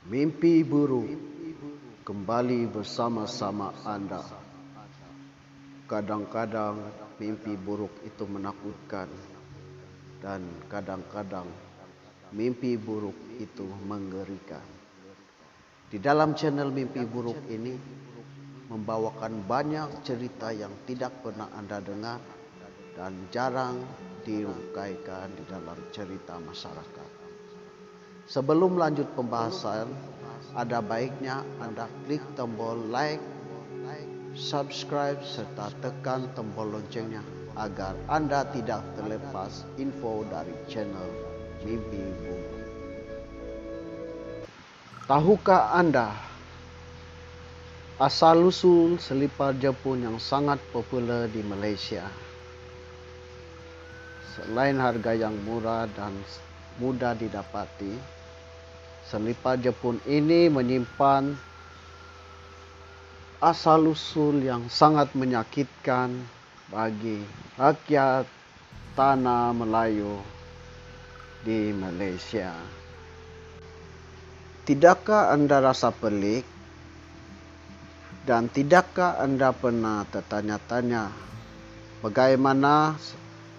Mimpi buruk kembali bersama-sama Anda. Kadang-kadang mimpi buruk itu menakutkan dan kadang-kadang mimpi buruk itu mengerikan. Di dalam channel Mimpi Buruk ini membawakan banyak cerita yang tidak pernah Anda dengar dan jarang diuraikan di dalam cerita masyarakat. Sebelum lanjut pembahasan, ada baiknya Anda klik tombol like, subscribe, serta tekan tombol loncengnya agar Anda tidak terlepas info dari channel Mimpi Buruk. Tahukah Anda asal-usul selipar Jepun yang sangat populer di Malaysia? Selain harga yang murah dan mudah didapati, selipar Jepun ini menyimpan asal-usul yang sangat menyakitkan bagi rakyat tanah Melayu di Malaysia. Tidakkah Anda rasa pelik? Dan tidakkah Anda pernah tertanya-tanya bagaimana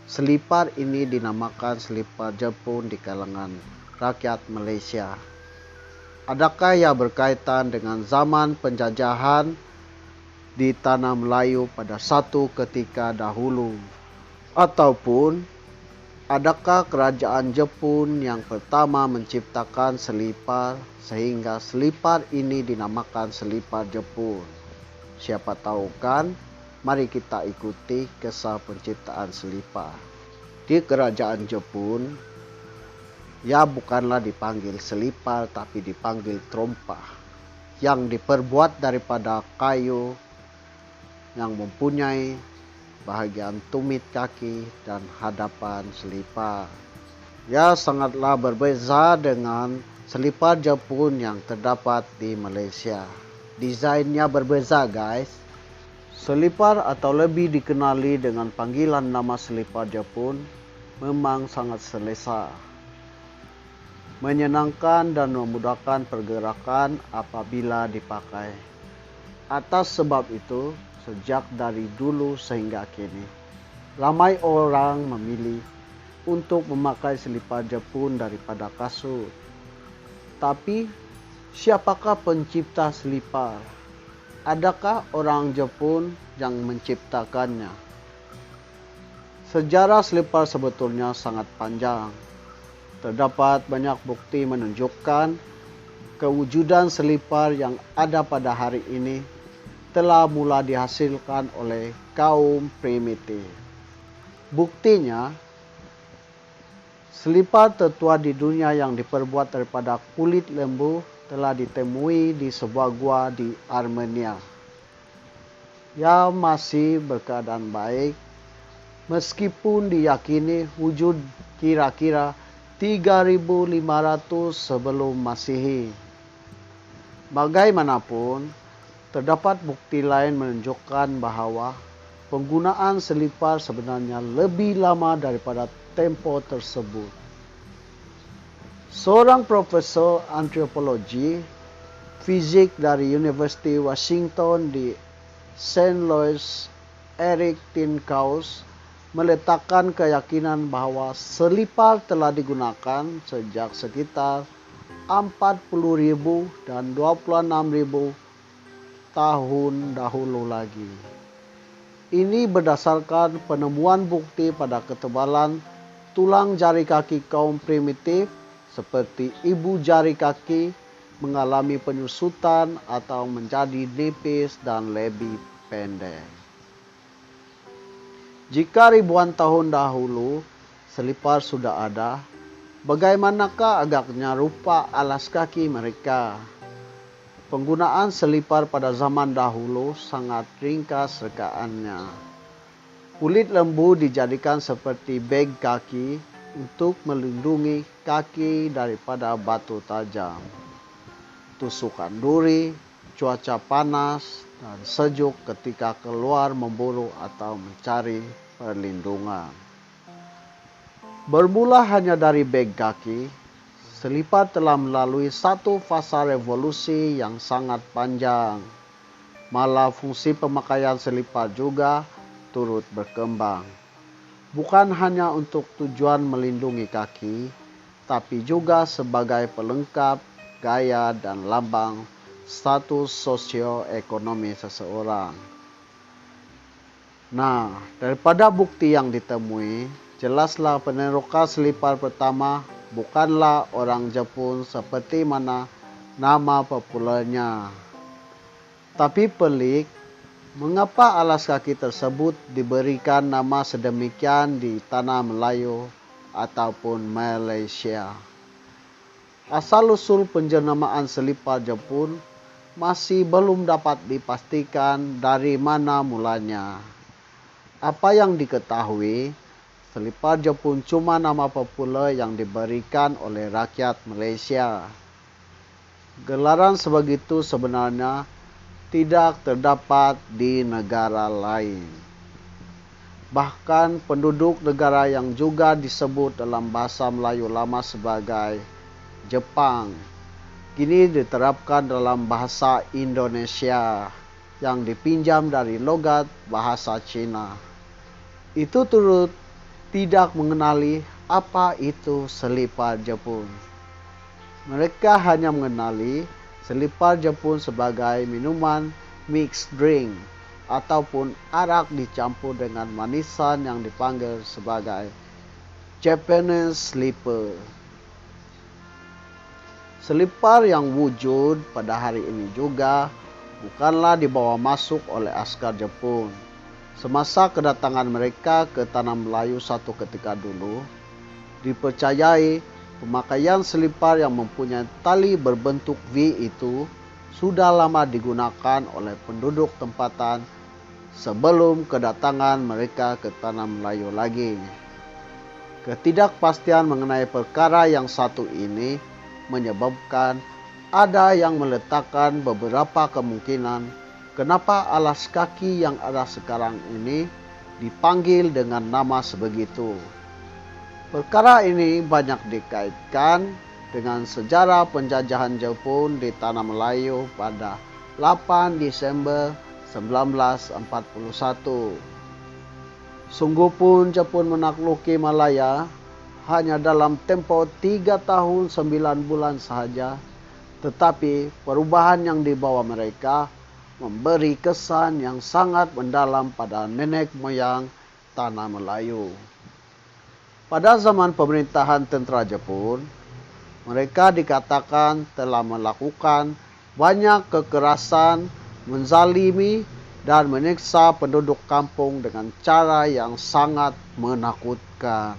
selipar ini dinamakan selipar Jepun di kalangan rakyat Malaysia? Adakah ia berkaitan dengan zaman penjajahan di tanah Melayu pada satu ketika dahulu? Ataupun adakah kerajaan Jepun yang pertama menciptakan selipar sehingga selipar ini dinamakan selipar Jepun? Siapa tahu kan? Mari kita ikuti kisah penciptaan selipar. Di kerajaan Jepun, ia bukanlah dipanggil selipar tapi dipanggil trompa yang diperbuat daripada kayu yang mempunyai bahagian tumit kaki dan hadapan selipar. Ia sangatlah berbeza dengan selipar Jepun yang terdapat di Malaysia. Desainnya berbeza, guys. Selipar atau lebih dikenali dengan panggilan nama selipar Jepun memang sangat selesa, menyenangkan dan memudahkan pergerakan apabila dipakai. Atas sebab itu, sejak dari dulu sehingga kini, ramai orang memilih untuk memakai selipar Jepun daripada kasut. Tapi, siapakah pencipta selipar? Adakah orang Jepun yang menciptakannya? Sejarah selipar sebetulnya sangat panjang. Terdapat banyak bukti menunjukkan kewujudan selipar yang ada pada hari ini telah mula dihasilkan oleh kaum primitif. Buktinya, selipar tertua di dunia yang diperbuat daripada kulit lembu telah ditemui di sebuah gua di Armenia. Ia masih berkeadaan baik meskipun diyakini wujud kira-kira 3.500 sebelum Masehi. Bagaimanapun, terdapat bukti lain menunjukkan bahawa penggunaan selipar sebenarnya lebih lama daripada tempo tersebut. Seorang profesor antropologi fizik dari University Washington di St. Louis, Eric Tinkaus, meletakkan keyakinan bahawa selipar telah digunakan sejak sekitar 40.000 dan 26.000 tahun dahulu lagi. Ini berdasarkan penemuan bukti pada ketebalan tulang jari kaki kaum primitif seperti ibu jari kaki mengalami penyusutan atau menjadi nipis dan lebih pendek. Jika ribuan tahun dahulu selipar sudah ada, bagaimanakah agaknya rupa alas kaki mereka? Penggunaan selipar pada zaman dahulu sangat ringkas rekaannya. Kulit lembu dijadikan seperti beg kaki untuk melindungi kaki daripada batu tajam, tusukan duri, cuaca panas, dan sejuk ketika keluar memburu atau mencari perlindungan. Bermula hanya dari beg kaki, Selipar telah melalui satu fasa revolusi yang sangat panjang. Malah fungsi pemakaian selipar juga turut berkembang. Bukan hanya untuk tujuan melindungi kaki, tapi juga sebagai pelengkap, gaya, dan lambang status sosioekonomi seseorang. Nah, daripada bukti yang ditemui, jelaslah peneroka selipar pertama bukanlah orang Jepun seperti mana nama populernya. Tapi pelik, mengapa alas kaki tersebut diberikan nama sedemikian di tanah Melayu ataupun Malaysia? Asal-usul penjenamaan selipar Jepun masih belum dapat dipastikan dari mana mulanya. Apa yang diketahui, selipar Jepun cuma nama populer yang diberikan oleh rakyat Malaysia. Gelaran sebegitu sebenarnya tidak terdapat di negara lain. Bahkan penduduk negara yang juga disebut dalam bahasa Melayu lama sebagai Jepang, kini diterapkan dalam bahasa Indonesia yang dipinjam dari logat bahasa Cina. Itu turut tidak mengenali apa itu selipar Jepun. Mereka hanya mengenali selipar Jepun sebagai minuman mixed drink ataupun arak dicampur dengan manisan yang dipanggil sebagai Japanese slipper. Selipar yang wujud pada hari ini juga bukanlah dibawa masuk oleh askar Jepun. Semasa kedatangan mereka ke tanah Melayu satu ketika dulu, dipercayai pemakaian selipar yang mempunyai tali berbentuk V itu sudah lama digunakan oleh penduduk tempatan sebelum kedatangan mereka ke tanah Melayu lagi. Ketidakpastian mengenai perkara yang satu ini menyebabkan ada yang meletakkan beberapa kemungkinan kenapa alas kaki yang ada sekarang ini dipanggil dengan nama sebegitu. Perkara ini banyak dikaitkan dengan sejarah penjajahan Jepun di tanah Melayu pada 8 Desember 1941. Sungguh pun Jepun menakluki Malaya hanya dalam tempo 3 tahun 9 bulan sahaja, tetapi perubahan yang dibawa mereka memberi kesan yang sangat mendalam pada nenek moyang tanah Melayu. Pada zaman pemerintahan tentera Jepun, mereka dikatakan telah melakukan banyak kekerasan, menzalimi, dan menyiksa penduduk kampung dengan cara yang sangat menakutkan.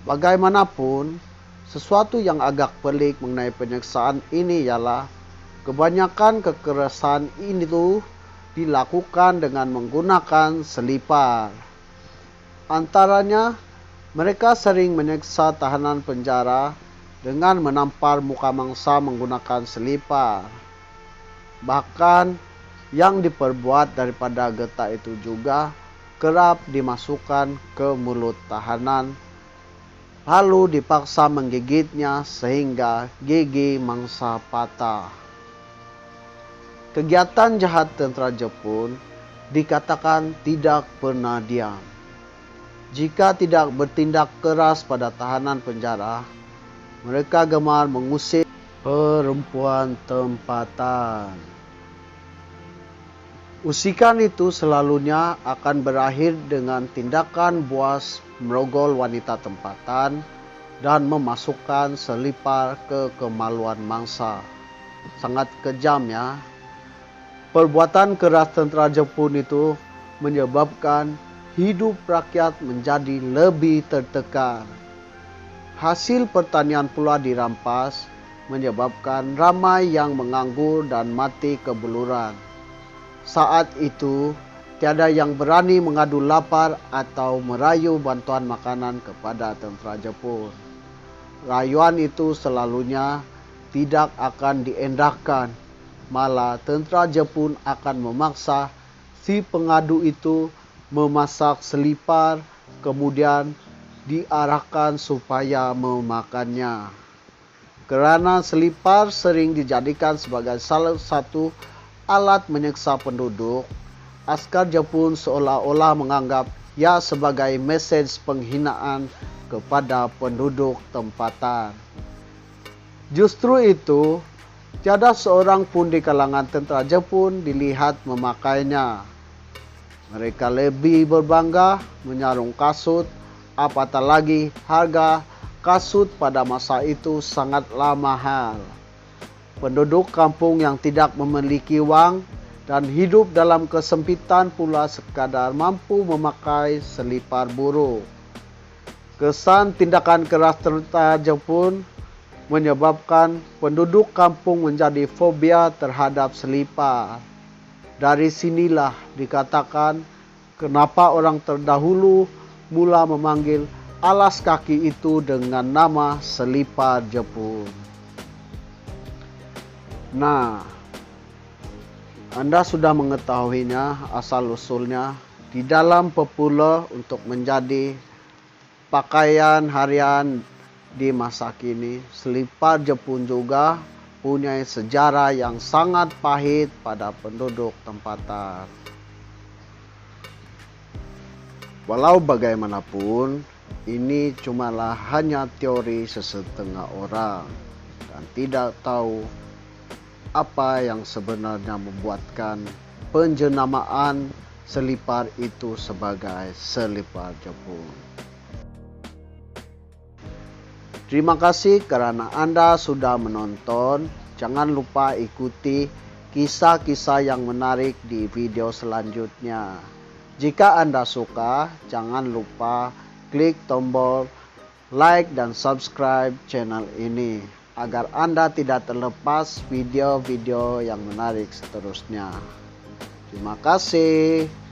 Bagaimanapun, sesuatu yang agak pelik mengenai penyiksaan ini ialah kebanyakan kekerasan itu dilakukan dengan menggunakan selipar. Antaranya, mereka sering menyiksa tahanan penjara dengan menampar muka mangsa menggunakan selipar. Bahkan, yang diperbuat daripada getah itu juga kerap dimasukkan ke mulut tahanan, lalu dipaksa menggigitnya sehingga gigi mangsa patah. Kegiatan jahat tentera Jepun dikatakan tidak pernah diam. Jika tidak bertindak keras pada tahanan penjara, mereka gemar mengusir perempuan tempatan. Usikan itu selalunya akan berakhir dengan tindakan buas merogol wanita tempatan dan memasukkan selipar ke kemaluan mangsa. Sangat kejam ya. Perbuatan keras tentera Jepun itu menyebabkan hidup rakyat menjadi lebih tertekan. Hasil pertanian pula dirampas, menyebabkan ramai yang menganggur dan mati kebeluran. Saat itu, tiada yang berani mengadu lapar atau merayu bantuan makanan kepada tentera Jepun. Rayuan itu selalunya tidak akan diendahkan. Malah tentera Jepun akan memaksa si pengadu itu memasak selipar, kemudian diarahkan supaya memakannya. Kerana selipar sering dijadikan sebagai salah satu alat menyiksa penduduk, askar Jepun seolah-olah menganggap ia sebagai mesej penghinaan kepada penduduk tempatan. Justru itu, tiada seorang pun di kalangan tentera Jepun dilihat memakainya. Mereka lebih berbangga menyarung kasut, apatah lagi harga kasut pada masa itu sangatlah mahal. Penduduk kampung yang tidak memiliki wang dan hidup dalam kesempitan pula sekadar mampu memakai selipar buruk. Kesan tindakan keras tentera Jepun menyebabkan penduduk kampung menjadi fobia terhadap selipar. Dari sinilah dikatakan kenapa orang terdahulu mula memanggil alas kaki itu dengan nama selipar Jepun. Nah, Anda sudah mengetahuinya asal-usulnya. Di dalam populer untuk menjadi pakaian harian di masa kini, selipar Jepun juga punya sejarah yang sangat pahit pada penduduk tempatan. Walau bagaimanapun, ini cumalah hanya teori sesetengah orang dan tidak tahu apa yang sebenarnya membuatkan penjenamaan selipar itu sebagai selipar Jepun. Terima kasih kerana Anda sudah menonton. Jangan lupa ikuti kisah-kisah yang menarik di video selanjutnya. Jika Anda suka, jangan lupa klik tombol like dan subscribe channel ini agar Anda tidak terlepas video-video yang menarik seterusnya. Terima kasih.